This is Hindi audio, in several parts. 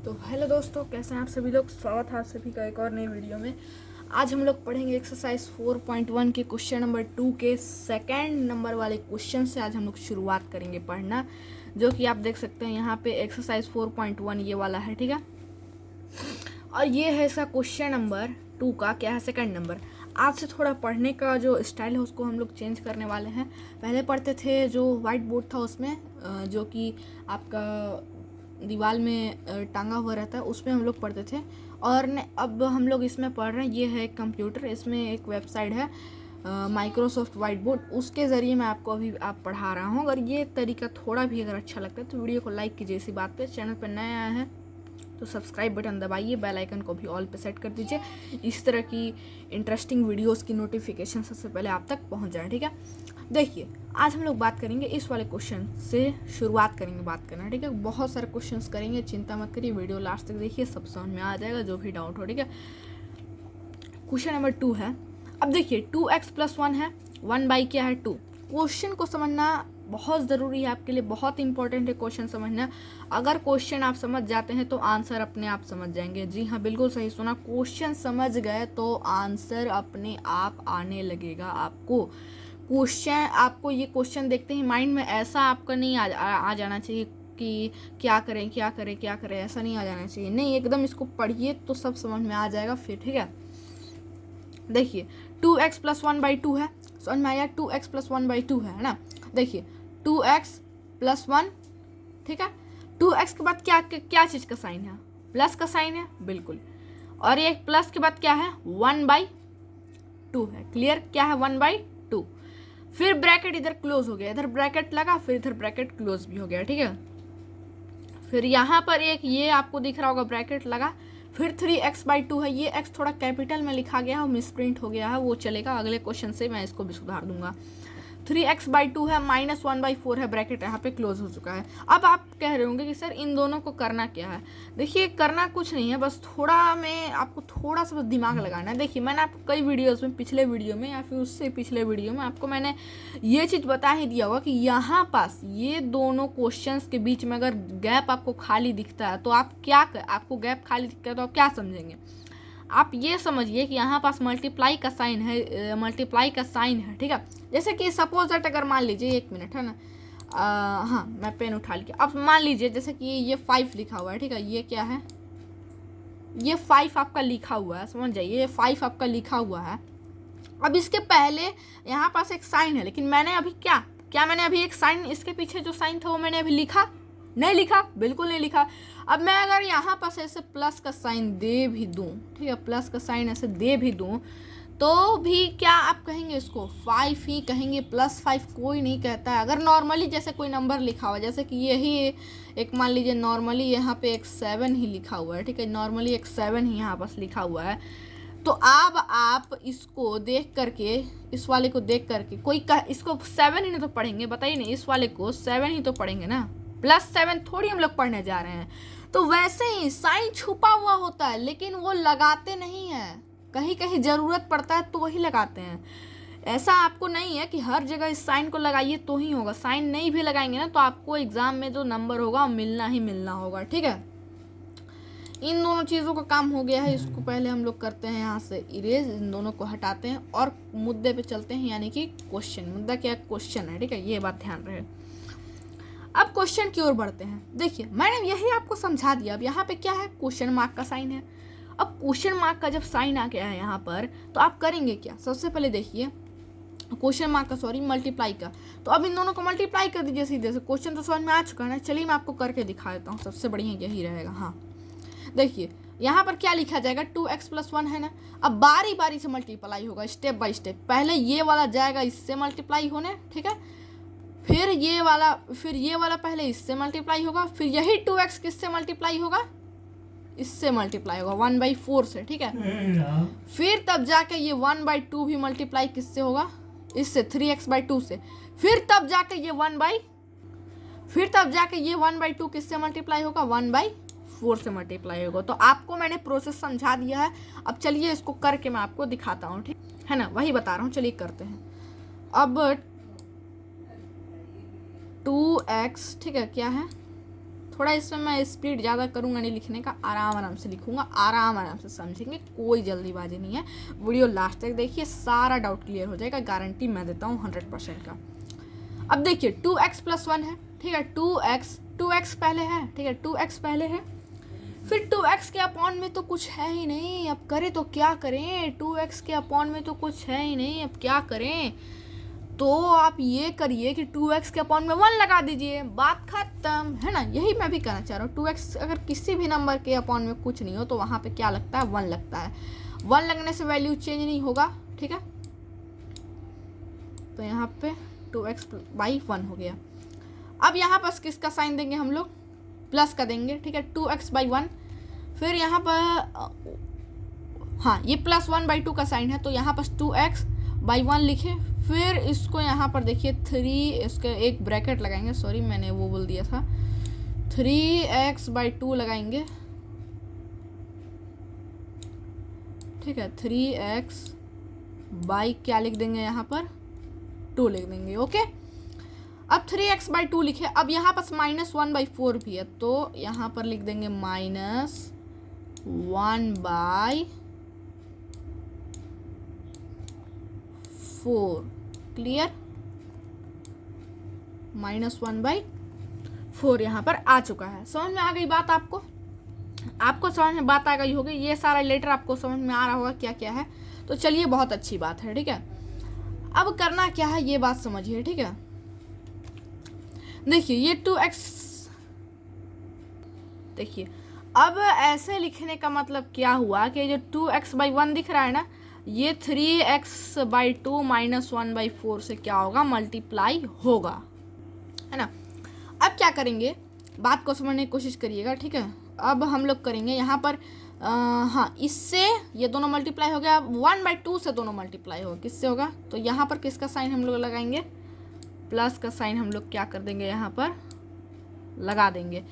तो हेलो दोस्तों, कैसे हैं आप सभी लोग। स्वागत है आप सभी का एक और नई वीडियो में। आज हम लोग पढ़ेंगे एक्सरसाइज 4.1 के क्वेश्चन नंबर 2 के सेकंड नंबर वाले क्वेश्चन से आज हम लोग शुरुआत करेंगे पढ़ना, जो कि आप देख सकते हैं यहाँ पे एक्सरसाइज 4.1 ये वाला है, ठीक है। और ये है इसका क्वेश्चन नंबर 2 का क्या है, सेकंड नंबर। आज से थोड़ा पढ़ने का जो स्टाइल है उसको हम लोग चेंज करने वाले हैं। पहले पढ़ते थे जो वाइट बोर्ड था उसमें, जो कि आपका दीवार में टांगा हुआ रहता है, उसमें हम लोग पढ़ते थे। और अब हम लोग इसमें पढ़ रहे हैं। ये है एक कंप्यूटर, इसमें एक वेबसाइट है माइक्रोसॉफ्ट वाइट बोर्ड, उसके ज़रिए मैं आपको अभी पढ़ा रहा हूँ। अगर ये तरीका थोड़ा भी अगर अच्छा लगता है तो वीडियो को लाइक कीजिए। इसी बात पे चैनल पर नया आया है तो सब्सक्राइब बटन दबाइए, बेल आइकन को भी ऑल पे सेट कर दीजिए। इस तरह की इंटरेस्टिंग वीडियोस की नोटिफिकेशन सबसे पहले आप तक पहुंच जाए, ठीक है। देखिए, आज हम लोग बात करेंगे इस वाले क्वेश्चन से शुरुआत करेंगे बात करना, ठीक है। बहुत सारे क्वेश्चंस करेंगे, चिंता मत करिए, वीडियो लास्ट तक देखिए, सब समझ में आ जाएगा जो भी डाउट हो, ठीक है। क्वेश्चन नंबर 2 है। अब देखिए 2x+1 है, 1 क्या है 2। क्वेश्चन को समझना बहुत ज़रूरी है आपके लिए, बहुत इंपॉर्टेंट है क्वेश्चन समझना। अगर क्वेश्चन आप समझ जाते हैं तो आंसर अपने आप समझ जाएंगे। जी हाँ, बिल्कुल सही सुना, क्वेश्चन समझ गए तो आंसर अपने आप आने लगेगा आपको। क्वेश्चन आपको ये क्वेश्चन देखते ही माइंड में ऐसा आपका नहीं आ जाना चाहिए कि क्या करें क्या करें क्या करें, ऐसा नहीं आ जाना चाहिए। नहीं, एकदम इसको पढ़िए तो सब समझ में आ जाएगा फिर, ठीक है। देखिए 2x+1/2 है, समझ में आया। 2x+1/2 है ना। देखिए 2x+1, ठीक है। 2x के बाद क्या चीज़ का साइन है, प्लस का साइन है, बिल्कुल। और ये प्लस के बाद क्या है, 1/2 है। क्लियर, क्या है 1/2। फिर ब्रैकेट इधर क्लोज हो गया, इधर ब्रैकेट लगा, फिर इधर ब्रैकेट क्लोज भी हो गया, ठीक है। फिर यहाँ पर एक ये आपको दिख रहा होगा ब्रैकेट लगा, फिर 3x/2 है। ये x थोड़ा कैपिटल में लिखा गया है और मिसप्रिंट हो गया है, वो चलेगा, अगले क्वेश्चन से मैं इसको भी सुधार दूंगा। 3x/2 है, -1/4 है, ब्रैकेट यहाँ पे क्लोज हो चुका है। अब आप कह रहे होंगे कि सर इन दोनों को करना क्या है। देखिए, करना कुछ नहीं है, बस थोड़ा में आपको थोड़ा सा बस दिमाग लगाना है। देखिए, मैंने आपको कई वीडियोस में, पिछले वीडियो में या फिर उससे पिछले वीडियो में आपको मैंने ये चीज़ बता ही दिया होगा कि यहाँ पास ये दोनों क्वेश्चंस के बीच में अगर गैप आपको खाली दिखता है तो आपको गैप खाली दिखता है तो आप क्या समझेंगे। आप ये समझिए कि यहाँ पास मल्टीप्लाई का साइन है, ठीक है। जैसे कि सपोज दैट, अगर मान लीजिए, एक मिनट है ना, हाँ मैं पेन उठा लिया। अब मान लीजिए जैसे कि ये 5 लिखा हुआ है, ठीक है। ये क्या है, ये 5 आपका लिखा हुआ है, समझ जाइए, ये 5 आपका लिखा हुआ है। अब इसके पहले यहाँ पास एक साइन है, लेकिन मैंने अभी मैंने अभी एक साइन, इसके पीछे जो साइन था वो मैंने अभी नहीं लिखा, बिल्कुल नहीं लिखा। अब मैं अगर यहाँ पास ऐसे प्लस का साइन दे भी दूँ, ठीक है, प्लस का साइन ऐसे दे भी दूँ, तो भी क्या आप कहेंगे इसको 5 ही कहेंगे, +5 कोई नहीं कहता है। अगर नॉर्मली जैसे कोई नंबर लिखा हुआ है, जैसे कि यही एक मान लीजिए नॉर्मली यहाँ पे एक 7 ही लिखा हुआ है, ठीक है, नॉर्मली एक 7 ही यहाँ पास लिखा हुआ है, तो अब आप इसको देख करके, इस वाले को देख करके इसको 7 ही नहीं तो पढ़ेंगे, बताइए नहीं, इस वाले को 7 ही तो पढ़ेंगे ना, +7 थोड़ी हम लोग पढ़ने जा रहे हैं। तो वैसे ही साइन छुपा हुआ होता है, लेकिन वो लगाते नहीं है, कहीं कहीं ज़रूरत पड़ता है तो वही लगाते हैं। ऐसा आपको नहीं है कि हर जगह इस साइन को लगाइए तो ही होगा। साइन नहीं भी लगाएंगे ना तो आपको एग्ज़ाम में जो नंबर होगा वो मिलना ही मिलना होगा, ठीक है। इन दोनों चीज़ों का काम हो गया है। इसको पहले हम लोग करते हैं यहाँ से इरेज, इन दोनों को हटाते हैं और मुद्दे पे चलते हैं, यानी कि क्वेश्चन। मुद्दा क्या है, क्वेश्चन है, ठीक है, ये बात ध्यान रहे। अब क्वेश्चन की ओर बढ़ते हैं। देखिए, मैंने यही आपको समझा दिया। अब यहाँ पे क्या है, क्वेश्चन मार्क का साइन है। अब क्वेश्चन मार्क का जब साइन आ गया है यहाँ पर, तो आप करेंगे क्या। सबसे पहले देखिए, क्वेश्चन मार्क का, सॉरी, मल्टीप्लाई का, तो अब इन दोनों को मल्टीप्लाई कर दीजिए सीधे से। क्वेश्चन तो समझ में आ चुका है ना। चलिए मैं आपको करके दिखा देता हूँ, सबसे बढ़िया यही रहेगा। हाँ देखिए, यहाँ पर क्या लिखा जाएगा, 2x+1 है ना। अब बारी बारी से मल्टीप्लाई होगा, स्टेप बाय स्टेप। पहले ये वाला जाएगा इससे मल्टीप्लाई होने, ठीक है, फिर ये वाला पहले इससे मल्टीप्लाई होगा, फिर यही 2x किससे मल्टीप्लाई होगा, इससे मल्टीप्लाई होगा 1/4 से, ठीक है। फिर तब जाके ये 1/2 भी मल्टीप्लाई किससे होगा, इससे 3x/2 से। फिर तब जाके ये 1/2 किससे मल्टीप्लाई होगा, 1/4 से मल्टीप्लाई होगा। तो आपको मैंने प्रोसेस समझा दिया है। अब चलिए इसको करके मैं आपको दिखाता हूँ, ठीक है ना, वही बता रहा हूँ। चलिए करते हैं। अब 2x, ठीक है, क्या है, थोड़ा इसमें मैं स्पीड ज़्यादा करूँगा नहीं लिखने का, आराम आराम से लिखूँगा, आराम आराम से समझेंगे, कोई जल्दीबाजी नहीं है। वीडियो लास्ट तक देखिए, सारा डाउट क्लियर हो जाएगा, गारंटी मैं देता हूँ 100% का। अब देखिए 2x + 1 है, ठीक है, 2x पहले है, ठीक है, 2x पहले है, फिर 2x के अपॉन में तो कुछ है ही नहीं, अब करें तो क्या करें, 2x के अपॉन में तो कुछ है ही नहीं, अब क्या करें। तो आप ये करिए कि 2x के अपॉन में 1 लगा दीजिए, बात खत्म, है ना। यही मैं भी कहना चाह रहा हूँ, 2x अगर किसी भी नंबर के अपॉन में कुछ नहीं हो तो वहाँ पे क्या लगता है, 1 लगता है। 1 लगने से वैल्यू चेंज नहीं होगा, ठीक है। तो यहाँ पे 2x/1 हो गया। अब यहाँ पर किसका साइन देंगे हम लोग, प्लस का देंगे, ठीक है, 2x/1। फिर यहाँ पर हाँ ये +1/2 का साइन है, तो यहाँ पर 2x/1 लिखे। फिर इसको यहाँ पर देखिए 3, इसके एक ब्रैकेट लगाएंगे, सॉरी मैंने वो बोल दिया था, 3x/2 लगाएंगे, ठीक है, 3x क्या लिख देंगे यहाँ पर, 2 लिख देंगे, ओके। अब 3x/2 लिखे। अब यहाँ पर -1/4 भी है, तो यहाँ पर लिख देंगे -1/4, क्लियर, -1/4 यहाँ पर आ चुका है। समझ में आ गई बात आपको समझ में बात आ गई होगी, ये सारा लेटर आपको समझ में आ रहा होगा क्या क्या है। तो चलिए बहुत अच्छी बात है, ठीक है। अब करना क्या है ये बात समझिए, ठीक है। देखिए ये 2x, देखिए अब ऐसे लिखने का मतलब क्या हुआ कि जो 2x/1 दिख रहा है ना, ये 3x/2 -1/4 से क्या होगा, मल्टीप्लाई होगा, है ना। अब क्या करेंगे, बात को समझने की कोशिश करिएगा, ठीक है। अब हम लोग करेंगे यहाँ पर हाँ, इससे ये दोनों मल्टीप्लाई हो गया, 1/2 से दोनों मल्टीप्लाई होगा, किससे होगा, तो यहाँ पर किसका साइन हम लोग लगाएंगे, प्लस का साइन हम लोग क्या कर देंगे, यहाँ पर लगा देंगे।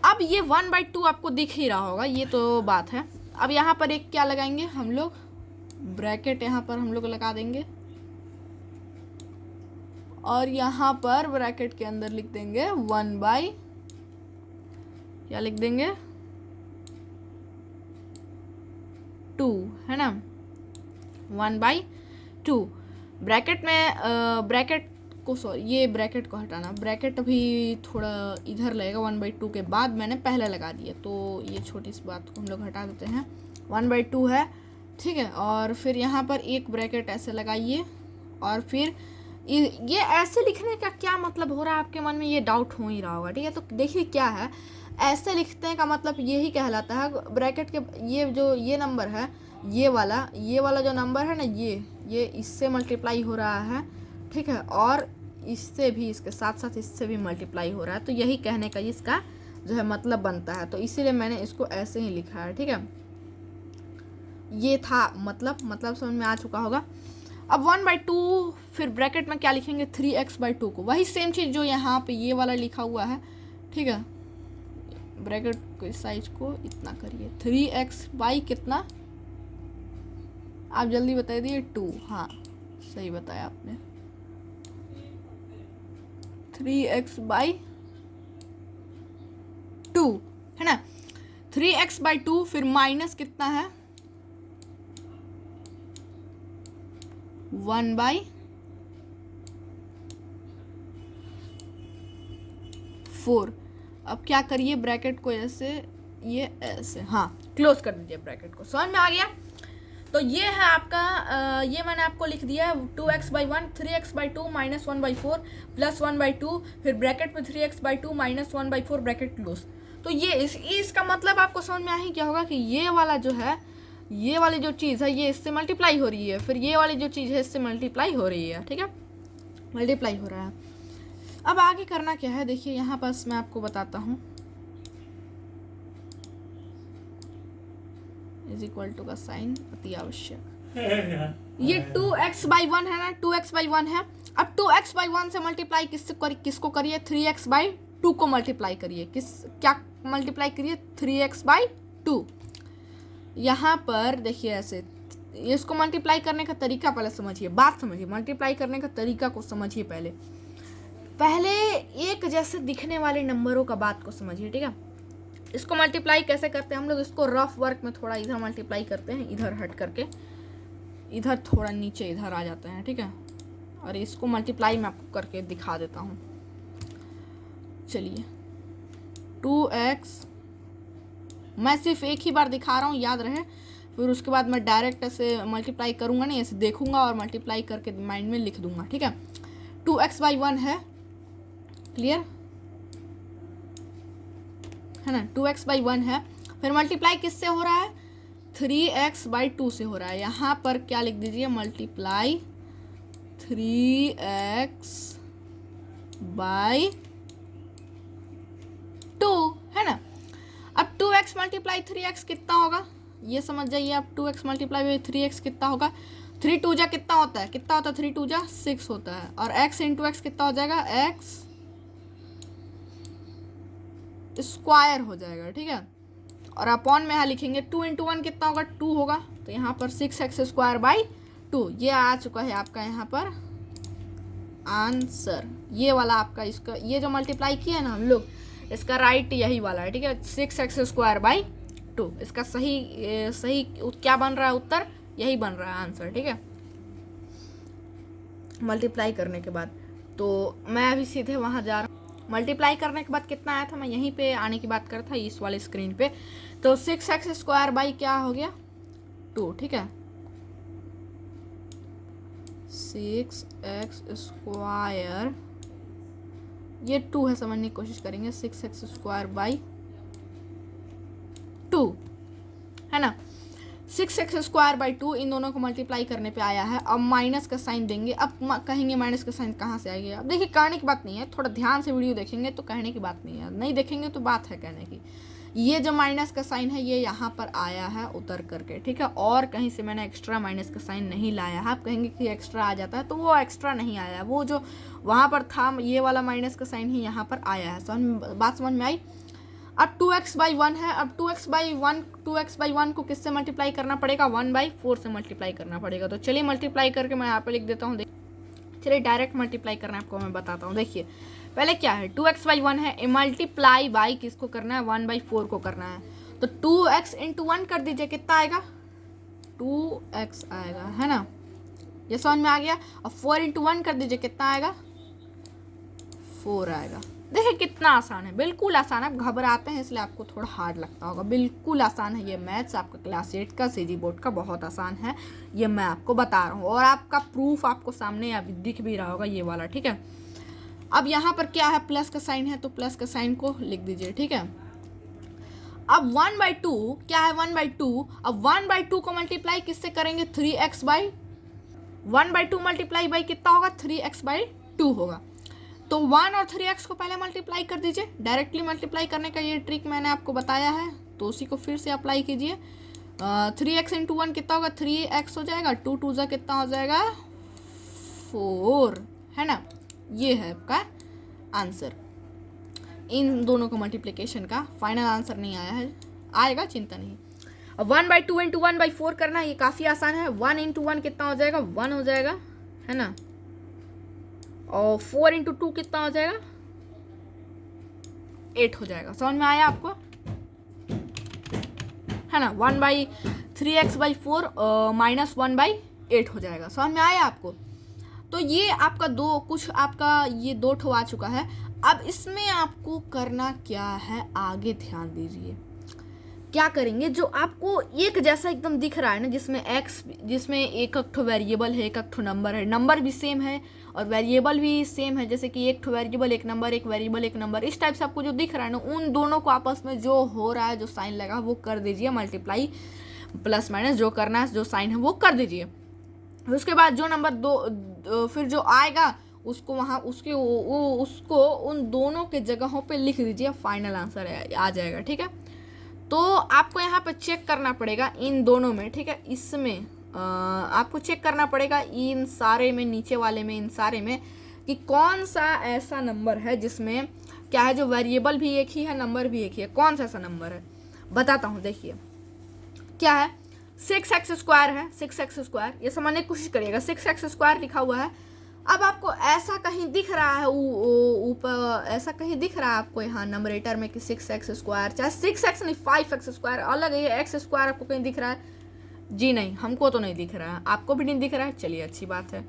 अब ये 1/2 आपको दिख ही रहा होगा, ये तो बात है। अब यहाँ पर एक क्या लगाएंगे हम लोग, ब्रैकेट यहाँ पर हम लोग लगा देंगे, और यहाँ पर ब्रैकेट के अंदर लिख देंगे 1/, क्या लिख देंगे, 2, है ना, 1/2। ब्रैकेट में ब्रैकेट को, सॉरी ये ब्रैकेट को हटाना, ब्रैकेट अभी थोड़ा इधर लगेगा, 1/2 के बाद मैंने पहले लगा दिया, तो ये छोटी सी बात को हम लोग हटा देते हैं, 1/2 है, ठीक है। और फिर यहाँ पर एक ब्रैकेट ऐसे लगाइए, और फिर ये ऐसे लिखने का क्या मतलब हो रहा है आपके मन में, ये डाउट हो ही रहा होगा, ठीक है। तो देखिए क्या है, ऐसे लिखने का मतलब यही कहलाता है, ब्रैकेट के ये नंबर है, ये वाला जो नंबर है ना, ये इससे मल्टीप्लाई हो रहा है, ठीक है, और इससे भी, इसके साथ साथ इससे भी मल्टीप्लाई हो रहा है, तो यही कहने का इसका जो है मतलब बनता है, तो इसीलिए मैंने इसको ऐसे ही लिखा है, ठीक है। ये था मतलब समझ में आ चुका होगा। अब 1/2, फिर ब्रैकेट में क्या लिखेंगे, 3x/2 को, वही सेम चीज़ जो यहाँ पे ये वाला लिखा हुआ है, ठीक है। ब्रैकेट के साइज को इतना करिए, 3x/ कितना, आप जल्दी बता दिए, 2, हाँ सही बताया आपने, 3x/2, है ना, 3x/2, फिर माइनस कितना है, 1/4। अब क्या करिए, ब्रैकेट को ऐसे, ये ऐसे, हाँ क्लोज कर दीजिए ब्रैकेट को, समझ में आ गया। तो ये है आपका ये मैंने आपको लिख दिया है 2x/1, 3x/2 -1/4 + 1/2, फिर ब्रैकेट में 3x/2 -1/4 ब्रैकेट क्लोज। तो ये इसका मतलब आपको समझ में आ ही क्या होगा कि ये वाला जो है, ये वाली जो चीज़ है ये इससे मल्टीप्लाई हो रही है, फिर ये वाली जो चीज़ है इससे मल्टीप्लाई हो रही है, ठीक है, मल्टीप्लाई हो रहा है। अब आगे करना क्या है, देखिए यहाँ पास मैं आपको बताता हूँ, = का साइन अति आवश्यक, ये 2x/1 है ना, 2x/1 है। अब 2x/1 से मल्टीप्लाई किसको करिए, 3x/2 को मल्टीप्लाई करिए, क्या मल्टीप्लाई करिए, 3x/2। यहाँ पर देखिए ऐसे, इसको मल्टीप्लाई करने का तरीका पहले समझिए, बात समझिए, मल्टीप्लाई करने का तरीका को समझिए पहले। पहले एक जैसे दिखने वाले नंबरों का बात को समझिए, ठीक है। इसको मल्टीप्लाई कैसे करते हैं हम लोग, इसको रफ वर्क में थोड़ा इधर मल्टीप्लाई करते हैं, इधर हट करके, इधर थोड़ा नीचे इधर आ जाते हैं, ठीक है। और इसको मल्टीप्लाई मैं आपको करके दिखा देता हूँ। चलिए 2x, मैं सिर्फ एक ही बार दिखा रहा हूँ, याद रहे, फिर उसके बाद मैं डायरेक्ट ऐसे मल्टीप्लाई करूँगा नहीं, ऐसे देखूँगा और मल्टीप्लाई करके माइंड में लिख दूँगा, ठीक है। 2x/1 है, क्लियर है ना, 2x/1 है। फिर मल्टीप्लाई किससे हो रहा है, 3x/2 से हो रहा है। यहाँ पर क्या लिख दीजिए, मल्टीप्लाई 3x/2 है ना। अब 2x मल्टीप्लाई 3x कितना होगा, ये समझ जाइए आप। 2x मल्टीप्लाई 3x कितना होगा, 3 2 जा कितना होता है, 3 2 जा 6 होता है। और x इंटू एक्स कितना हो जाएगा, x स्क्वायर हो जाएगा, ठीक है। और अपॉन में यहाँ लिखेंगे 2 इंटू 1 कितना होगा, 2 होगा। तो यहाँ पर 6x²/2 ये आ चुका है आपका यहाँ पर आंसर। ये वाला आपका, इसका ये जो मल्टीप्लाई किया है ना हम लोग, इसका राइट यही वाला है, ठीक है। 6x²/2 इसका सही क्या बन रहा है, उत्तर यही बन रहा है आंसर, ठीक है। मल्टीप्लाई करने के बाद तो मैं अभी सीधे वहाँ जा रहा हूँ। मल्टीप्लाई करने के बाद कितना आया था, मैं यहीं पे आने की बात कर रहा था, इस वाले स्क्रीन पे। तो 6x² क्या हो गया, 2, ठीक है। 6x², ये 2 है, समझने की कोशिश करेंगे। 6x²/2 है ना। 6x²/2 इन दोनों को मल्टीप्लाई करने पे आया है। अब माइनस का साइन देंगे। अब कहेंगे माइनस का साइन कहाँ से आएगा। अब देखिए कहने की बात नहीं है, थोड़ा ध्यान से वीडियो देखेंगे तो कहने की बात नहीं है, नहीं देखेंगे तो बात है कहने की। ये जो माइनस का साइन है ये यहाँ पर आया है उतर करके, ठीक है। और कहीं से मैंने एक्स्ट्रा माइनस का साइन नहीं लाया है। आप कहेंगे कि एक्स्ट्रा आ जाता है, तो वो एक्स्ट्रा नहीं आया, वो जो वहाँ पर था ये वाला माइनस का साइन ही यहाँ पर आया है। बात समझ में आई। अब 2x/1 है। अब 2x/1 को किससे मल्टीप्लाई करना पड़ेगा, 1/4 से मल्टीप्लाई करना पड़ेगा। तो चलिए मल्टीप्लाई करके मैं यहाँ पे लिख देता हूँ। चलिए डायरेक्ट मल्टीप्लाई करना है आपको मैं बताता हूँ। देखिए पहले क्या है, 2x/1 है, मल्टीप्लाई बाई किसको करना है, 1/4 को करना है। तो 2x इंटू 1 कर दीजिए, कितना आएगा, 2x आएगा, है ना। ये समझ में आ गया। और 4 इंटू 1 कर दीजिए, कितना आएगा, 4 आएगा। देखिए कितना आसान है, बिल्कुल आसान है। आप घबराते हैं इसलिए आपको थोड़ा हार्ड लगता होगा, बिल्कुल आसान है ये मैथ्स। आपका क्लास 8 का सीजी बोर्ड का बहुत आसान है, ये मैं आपको बता रहा हूँ। और आपका प्रूफ आपको सामने अभी दिख भी रहा होगा, ये वाला, ठीक है। अब यहाँ पर क्या है, प्लस का साइन है, तो प्लस का साइन को लिख दीजिए, ठीक है। अब 1/2 क्या है, 1/2। अब 1/2 को मल्टीप्लाई किससे करेंगे, 1/2 मल्टीप्लाई बाई कितना होगा, 3x/2 होगा। तो 1 और 3x को पहले मल्टीप्लाई कर दीजिए। डायरेक्टली मल्टीप्लाई करने का ये ट्रिक मैंने आपको बताया है, तो उसी को फिर से अप्लाई कीजिए। 3x इंटू 1 कितना होगा, 3x हो जाएगा। 2 2 जा कितना हो जाएगा, 4, है ना। ये है आपका आंसर। इन दोनों को मल्टीप्लिकेशन का फाइनल आंसर नहीं आया है, आएगा, चिंता नहीं। अब 1/2 इंटू 1/4 करना है, ये काफ़ी आसान है। 1 इंटू 1 कितना हो जाएगा, 1 हो जाएगा, है ना। और 4 इंटू 2 कितना हो जाएगा, 8 हो जाएगा। समझ में आया आपको, है ना। 1/3x/4 माइनस 1/8 हो जाएगा। समझ में आया आपको। तो ये आपका ये 2 ठो आ चुका है। अब इसमें आपको करना क्या है, आगे ध्यान दीजिए। क्या करेंगे, जो आपको एक जैसा एकदम दिख रहा है ना, जिसमें एक ठो वेरिएबल है, एक ठो नंबर है, नंबर भी सेम है और वेरिएबल भी सेम है। जैसे कि एक ठो वेरिएबल एक नंबर, एक वेरिएबल एक नंबर, इस टाइप से आपको जो दिख रहा है ना, उन दोनों को आपस में जो हो रहा है, जो साइन लगा वो कर दीजिए। मल्टीप्लाई प्लस माइनस जो करना है, जो साइन है वो कर दीजिए। उसके बाद जो नंबर फिर जो आएगा उसको उसको उन दोनों के जगहों पे लिख दीजिए, फाइनल आंसर आ जाएगा, ठीक है। तो आपको यहाँ पे चेक करना पड़ेगा इन दोनों में, ठीक है। इसमें आपको चेक करना पड़ेगा इन सारे में, नीचे वाले में, इन सारे में, कि कौन सा ऐसा नंबर है जिसमें क्या है, जो वेरिएबल भी एक ही है, नंबर भी एक ही है। कौन सा ऐसा नंबर है, बताता हूँ। देखिए क्या है, 6x² है, 6x², ये समझने की कोशिश करिएगा। 6x² लिखा हुआ है अब आपको ऐसा कहीं दिख रहा है ऊपर, ऐसा कहीं दिख रहा है आपको यहाँ नंबरेटर में कि 6x², चाहे 6x नहीं 5x² अलग है, x² आपको कहीं दिख रहा है? जी नहीं, हमको तो नहीं दिख रहा है, आपको भी नहीं दिख रहा है। चलिए अच्छी बात है।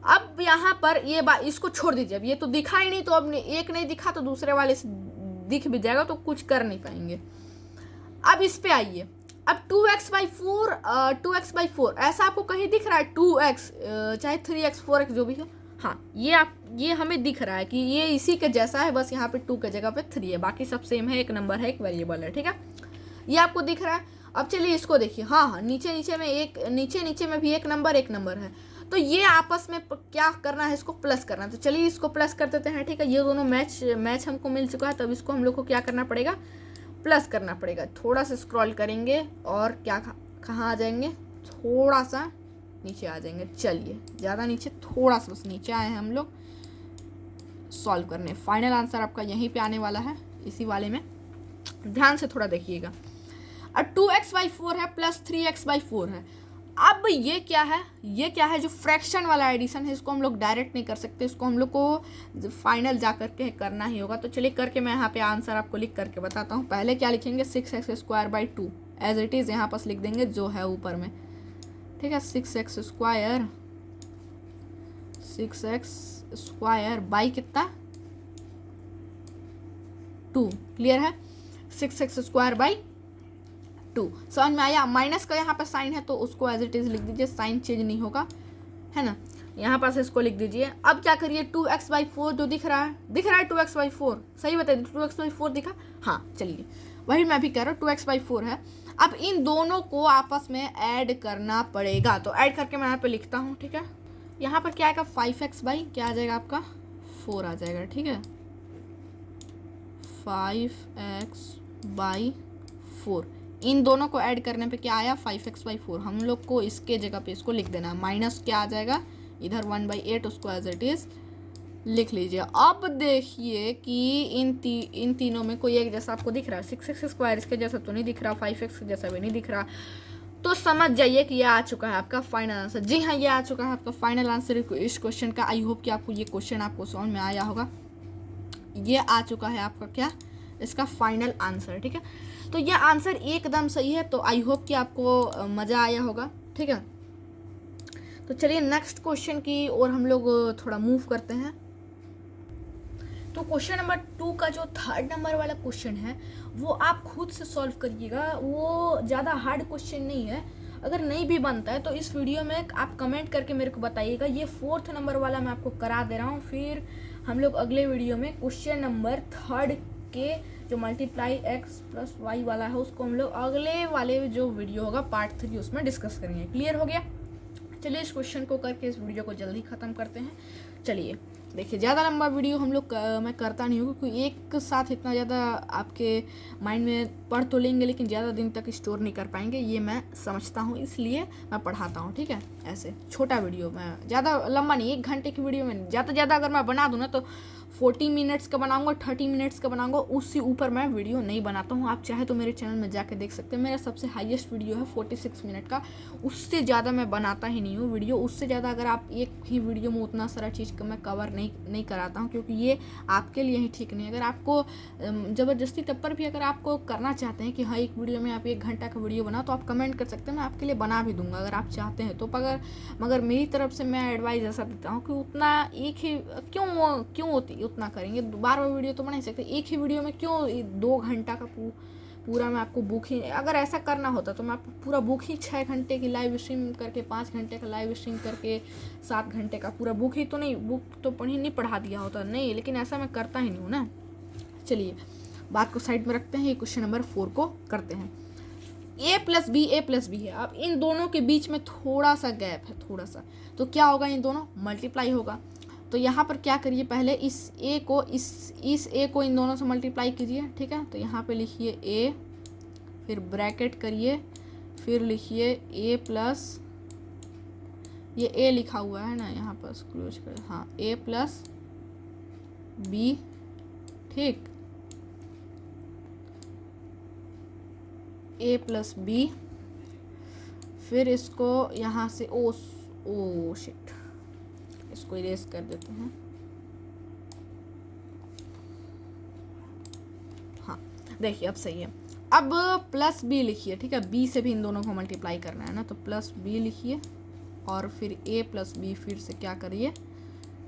अब यहाँ पर ये बात इसको छोड़ दीजिए, अब ये तो दिखा ही नहीं, तो अब एक नहीं दिखा तो दूसरे वाले से दिख भी जाएगा, तो कुछ कर नहीं पाएंगे। अब इस पे आइए, अब 2x/4 2x/4 ऐसा आपको कहीं दिख रहा है? 2x चाहे 3x 4x जो भी हो, हाँ ये हमें दिख रहा है कि ये इसी के जैसा है, बस यहाँ पे 2 के जगह पे 3 है, बाकी सब सेम है, एक नंबर है, एक वेरिएबल है, ठीक है, ये आपको दिख रहा है। अब चलिए इसको देखिए, हाँ नीचे में भी एक नंबर है, तो ये आपस में क्या करना है, इसको प्लस करना है। तो चलिए इसको प्लस कर देते हैं, ठीक है, ये दोनों मैच हमको मिल चुका है, तब इसको हम लोग को क्या करना पड़ेगा? प्लस करना पड़ेगा। थोड़ा सा स्क्रॉल करेंगे और क्या कहाँ आ जाएंगे? थोड़ा सा नीचे आ जाएंगे। चलिए ज़्यादा नीचे, थोड़ा सा बस नीचे आए हैं हम लोग सॉल्व करने। फाइनल आंसर आपका यहीं पे आने वाला है, इसी वाले में, ध्यान से थोड़ा देखिएगा। और 2x/4 है प्लस 3x/4 है। अब ये क्या है? ये क्या है? जो फ्रैक्शन वाला एडिशन है, इसको हम लोग डायरेक्ट नहीं कर सकते, इसको हम लोग को फाइनल जा करके करना ही होगा। तो चलिए करके मैं यहाँ पे आंसर आपको लिख करके बताता हूँ। पहले क्या लिखेंगे? 6x² 2 एज इट इज़ यहाँ पास लिख देंगे जो है ऊपर में, ठीक है। 6x² बाई कितना? 2, क्लियर है? 6x² 2 समझ में आया? माइनस का यहाँ पर साइन है तो उसको एज इट इज लिख दीजिए, साइन चेंज नहीं होगा, है ना। यहाँ पास इसको लिख दीजिए। अब क्या करिए? 2x/4 जो दिख रहा है 2x/4, सही बताइए, 2x/4 दिखा? हाँ चलिए, वही मैं भी कह रहा हूँ, 2x/4 है। अब इन दोनों को आपस में ऐड करना पड़ेगा, तो ऐड करके मैं यहाँ पे लिखता हूँ, ठीक है। यहाँ पर क्या आएगा? 5x बाई क्या आ जाएगा आपका? 4 आ जाएगा, ठीक है। 5x/4 इन दोनों को ऐड करने पे क्या आया? 5x/4। हम लोग को इसके जगह पे इसको लिख देना है, माइनस क्या आ जाएगा इधर? 1/8, उसको एज इट इज लिख लीजिए। अब देखिए कि इन तीनों में कोई एक जैसा आपको दिख रहा है? 6x² इसके जैसा तो नहीं दिख रहा, 5x जैसा भी नहीं दिख रहा, तो समझ जाइए कि ये आ चुका है आपका फाइनल आंसर। जी हाँ, ये आ चुका है आपका फाइनल आंसर इस क्वेश्चन का। आई होप कि आपको ये क्वेश्चन आपको समझ में आया होगा। ये आ चुका है आपका क्या? इसका फाइनल आंसर, ठीक है। तो ये आंसर एकदम सही है, तो आई होप कि आपको मज़ा आया होगा, ठीक है। तो चलिए नेक्स्ट क्वेश्चन की ओर हम लोग थोड़ा मूव करते हैं। तो क्वेश्चन नंबर 2 का जो 3rd नंबर वाला क्वेश्चन है वो आप खुद से सॉल्व करिएगा, वो ज़्यादा हार्ड क्वेश्चन नहीं है। अगर नहीं भी बनता है तो इस वीडियो में आप कमेंट करके मेरे को बताइएगा। ये 4th नंबर वाला मैं आपको करा दे रहा हूँ, फिर हम लोग अगले वीडियो में क्वेश्चन नंबर 3rd के जो मल्टीप्लाई x + y वाला है उसको हम लोग अगले वाले जो वीडियो होगा पार्ट 3 उसमें डिस्कस करेंगे। क्लियर हो गया? चलिए इस क्वेश्चन को करके इस वीडियो को जल्दी ख़त्म करते हैं। चलिए देखिए, ज़्यादा लंबा वीडियो हम लोग मैं करता नहीं हूँ, क्योंकि एक साथ इतना ज़्यादा आपके माइंड में पढ़ तो लेंगे लेकिन ज़्यादा दिन तक स्टोर नहीं कर पाएंगे, ये मैं समझता हूँ, इसलिए मैं पढ़ाता हूँ, ठीक है। ऐसे छोटा वीडियो, मैं ज़्यादा लंबा नहीं, 1 घंटे की वीडियो में ज़्यादा से ज़्यादा अगर मैं बना दूँ ना तो 40 मिनट्स का बनाऊंगा, 30 मिनट्स का बनाऊंगा, उससे ऊपर मैं वीडियो नहीं बनाता हूँ। आप चाहे तो मेरे चैनल में जाके देख सकते हैं, मेरा सबसे हाईएस्ट वीडियो है 46 मिनट का, उससे ज़्यादा मैं बनाता ही नहीं हूँ वीडियो। उससे ज़्यादा अगर आप एक ही वीडियो में उतना सारा चीज़ का मैं कवर नहीं कराता हूँ, क्योंकि ये आपके लिए ही ठीक नहीं है। अगर आपको ज़बरदस्ती तब पर भी अगर आपको करना चाहते हैं कि हाँ एक वीडियो में आप 1 घंटा का वीडियो बनाओ, तो आप कमेंट कर सकते हैं, मैं आपके लिए बना भी दूंगा अगर आप चाहते हैं तो। मगर मेरी तरफ से मैं एडवाइस ऐसा देता हूँ कि उतना एक ही क्यों होती उतना करेंगे, बार बार वीडियो तो बना ही सकते, एक ही वीडियो में क्यों 2 घंटा का पूरा मैं आपको बुक ही, अगर ऐसा करना होता तो मैं आपको पूरा बुक ही 6 घंटे की लाइव स्ट्रीम करके, 5 घंटे का लाइव स्ट्रीम करके, 7 घंटे का पूरा बुक तो पढ़ा दिया होता, नहीं, लेकिन ऐसा मैं करता ही नहीं हूँ ना। चलिए बात को साइड में रखते हैं, ये क्वेश्चन नंबर 4 को करते हैं। a + b है। अब इन दोनों के बीच में थोड़ा सा गैप है, थोड़ा सा, तो क्या होगा? इन दोनों मल्टीप्लाई होगा। तो यहाँ पर क्या करिए? पहले इस a को इस a को इन दोनों से मल्टीप्लाई कीजिए, ठीक है। तो यहाँ पे लिखिए a, फिर ब्रैकेट करिए, फिर लिखिए a + ये a लिखा हुआ है ना यहाँ पर, क्लोज कर, हाँ, a + b, ठीक, a + b, फिर इसको यहाँ से ओ शिट, इसको इरेज कर देते हैं। हाँ देखिए अब सही है। अब प्लस बी लिखिए, ठीक है, बी से भी इन दोनों को मल्टीप्लाई करना है ना, तो प्लस बी लिखिए और फिर ए प्लस बी फिर से क्या करिए,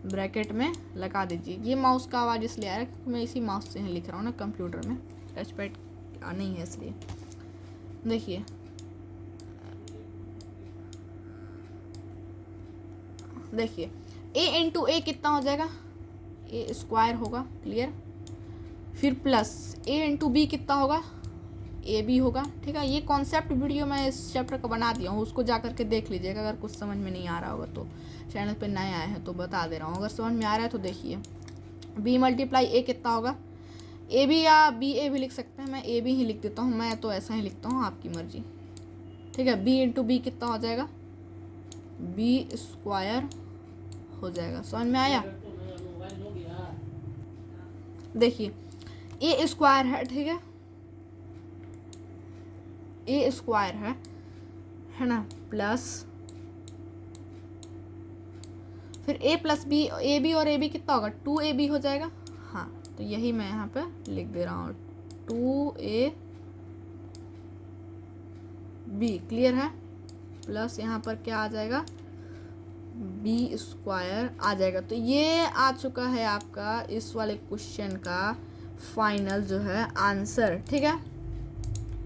ब्रैकेट में लगा दीजिए। ये माउस का आवाज़ इसलिए आ रहा है क्योंकि मैं इसी माउस से ही लिख रहा हूँ ना, कंप्यूटर में टच पैड नहीं है इसलिए। देखिए देखिए ए इंटू ए कितना हो जाएगा, ए स्क्वायर होगा, क्लियर। फिर प्लस ए इंटू बी कितना होगा, ए बी होगा, ठीक है। ये कॉन्सेप्ट वीडियो मैं इस चैप्टर का बना दिया हूँ, उसको जा करके देख लीजिएगा। अगर कुछ समझ में नहीं आ रहा होगा तो चैनल पे नए आए हैं तो बता दे रहा हूँ, अगर समझ में आ रहा है तो देखिए। बी मल्टीप्लाई ए कितना होगा, ए बी या बी ए भी लिख सकते हैं, मैं ए बी ही लिख देता हूँ, मैं तो ऐसा ही लिखता हूँ, आपकी मर्जी, ठीक है। बी इंटू बी कितना हो जाएगा, बी स्क्वायर हो जाएगा, समझ में आया। देखिए ए स्क्वायर है, ठीक है, ए स्क्वायर है ना, प्लस फिर ए प्लस बी, ए बी और ए बी कितना होगा, 2ab हो जाएगा। हाँ तो यही मैं यहाँ पे लिख दे रहा हूँ, 2ab, क्लियर है। प्लस यहाँ पर क्या आ जाएगा, बी स्क्वायर आ जाएगा। तो ये आ चुका है आपका इस वाले क्वेश्चन का फाइनल जो है आंसर, ठीक है।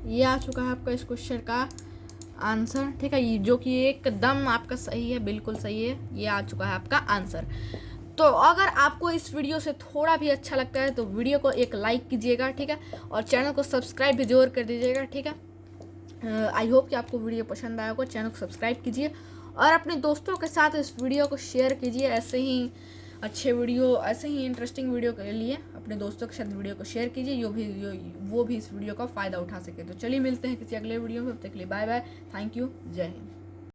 ये आ चुका है आपका इस क्वेश्चन का आंसर, ठीक है, ये जो कि एकदम आपका सही है, बिल्कुल सही है, ये आ चुका है आपका आंसर। तो अगर आपको इस वीडियो से थोड़ा भी अच्छा लगता है तो वीडियो को एक लाइक कीजिएगा, ठीक है, और चैनल को सब्सक्राइब भी जरूर कर दीजिएगा, ठीक है। आई होप कि आपको वीडियो पसंद आया होगा। चैनल को सब्सक्राइब कीजिए और अपने दोस्तों के साथ इस वीडियो को शेयर कीजिए। ऐसे ही अच्छे वीडियो, ऐसे ही इंटरेस्टिंग वीडियो के लिए अपने दोस्तों के साथ वीडियो को शेयर कीजिए, वो भी इस वीडियो का फ़ायदा उठा सके। तो चलिए मिलते हैं किसी अगले वीडियो में, तब तक के लिए बाय बाय, थैंक यू, जय हिंद।